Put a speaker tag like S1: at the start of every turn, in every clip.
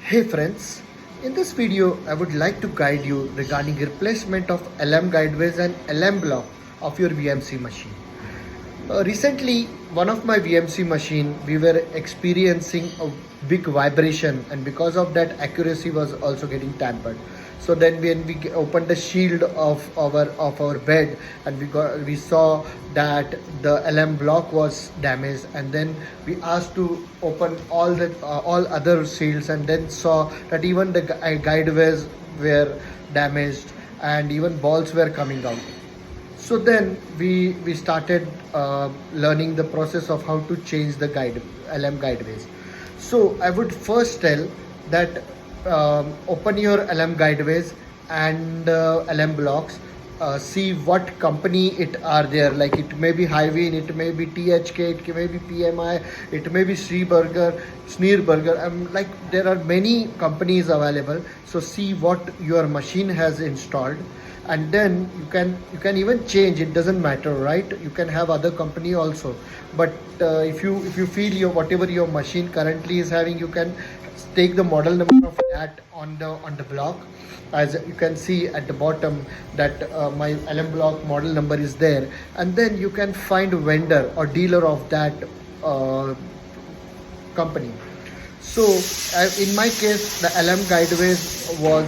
S1: Hey friends, in this video I would like to guide you regarding replacement of LM guideways and LM block of your VMC machine. Recently, one of my VMC machine, we were experiencing a big vibration, and because of that accuracy was also getting tampered. So then when we opened the shield of our bed, and we saw that the LM block was damaged, and then we asked to open all other shields, and then saw that even the guideways were damaged and even balls were coming out. So then we started learning the process of how to change the LM guideways. So I would first tell that open your LM guideways and LM blocks. See what company it are there. Like it may be Hiwin, it may be THK, it may be PMI, it may be Sneerberger. Like there are many companies available. So see what your machine has installed, and then you can even change. It doesn't matter, right? You can have other company also, but if you feel your whatever your machine currently is having, you can take the model number of that on the block. As you can see at the bottom that my LM block model number is there, and then you can find a vendor or dealer of that company. So in my case, the LM guideways was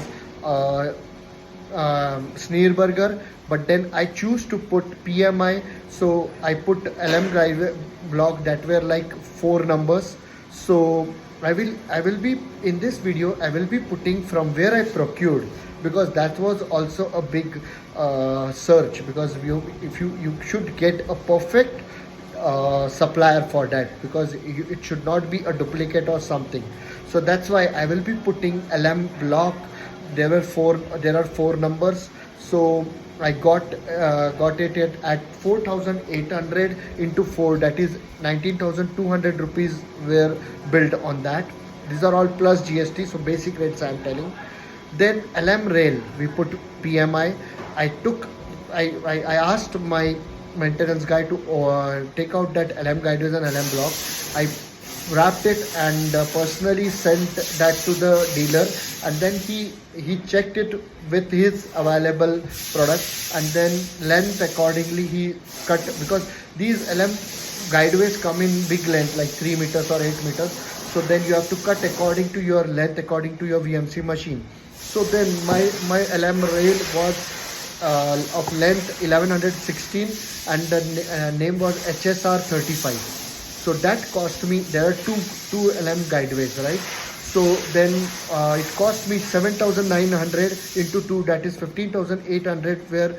S1: Sneerberger, but then I choose to put PMI, so I put LM guide block that were like 4 numbers. So I will be in this video, I will be putting from where I procured, because that was also a big search, because if you should get a perfect supplier for that, because it should not be a duplicate or something. So that's why I will be putting LM block. There are 4 numbers. So I got it at 4,800 into 4, that is 19,200 rupees were billed on that. These are all plus GST, so basic rates I am telling. Then LM rail, we put PMI. I asked my maintenance guy to take out that LM guideways and LM block. I wrapped it and personally sent that to the dealer, and then he checked it with his available products, and then length accordingly he cut, because these LM guideways come in big length like 3 meters or 8 meters. So then you have to cut according to your length, according to your VMC machine. So then my LM rail was of length 1116, and the name was HSR 35. So that cost me, there are two LM guideways, right? So then it cost me 7,900 into 2, that is 15,800, where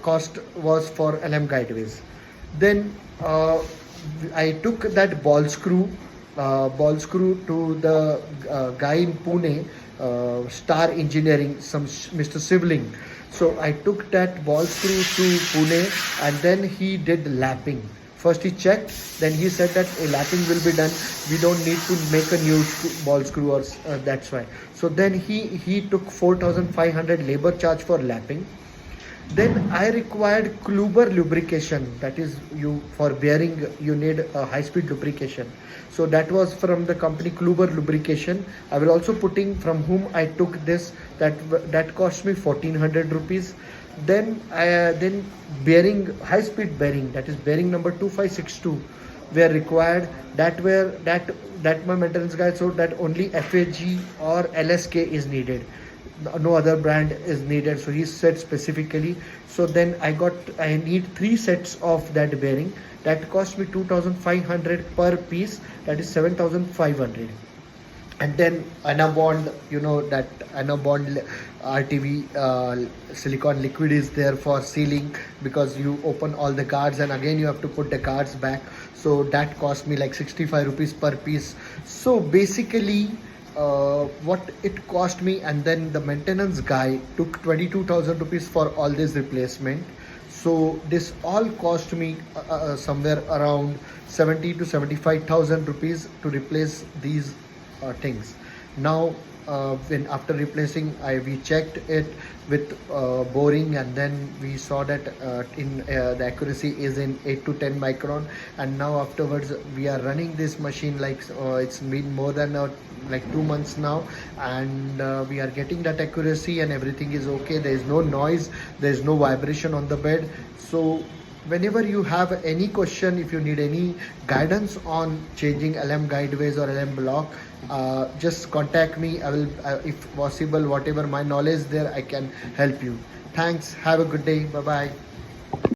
S1: cost was for LM guideways. Then I took that ball screw to the guy in Pune, Star Engineering, Mr. Sibling. So I took that ball screw to Pune, and then he did lapping. First he checked, then he said that a lapping will be done. We don't need to make a new ball screw, or that's why. So then he took 4,500 labor charge for lapping. Then I required Kluber Lubrication, that is for bearing you need a high speed lubrication. So that was from the company Kluber Lubrication. I will also putting from whom I took this, that cost me 1,400 rupees. Then bearing, high speed bearing, that is bearing number 2562 were required. That my maintenance guy showed that only FAG or LSK is needed, no other brand is needed, so he said specifically. So then I need 3 sets of that bearing. That cost me 2,500 per piece, that is 7,500. And then Anabond, you know that Anabond RTV silicone liquid is there for sealing, because you open all the cards and again you have to put the cards back. So that cost me like 65 rupees per piece. So basically what it cost me, and then the maintenance guy took 22,000 rupees for all this replacement. So this all cost me somewhere around 70 to 75,000 rupees to replace these things. Now when after replacing, we checked it with boring, and then we saw that the accuracy is in 8 to 10 micron. And now afterwards we are running this machine like it's been more than like 2 months now, and we are getting that accuracy and everything is okay. There is no noise, there is no vibration on the bed. So whenever you have any question, if you need any guidance on changing LM Guideways or LM block, just contact me. I will, if possible, whatever my knowledge there, I can help you. Thanks. Have a good day. Bye bye.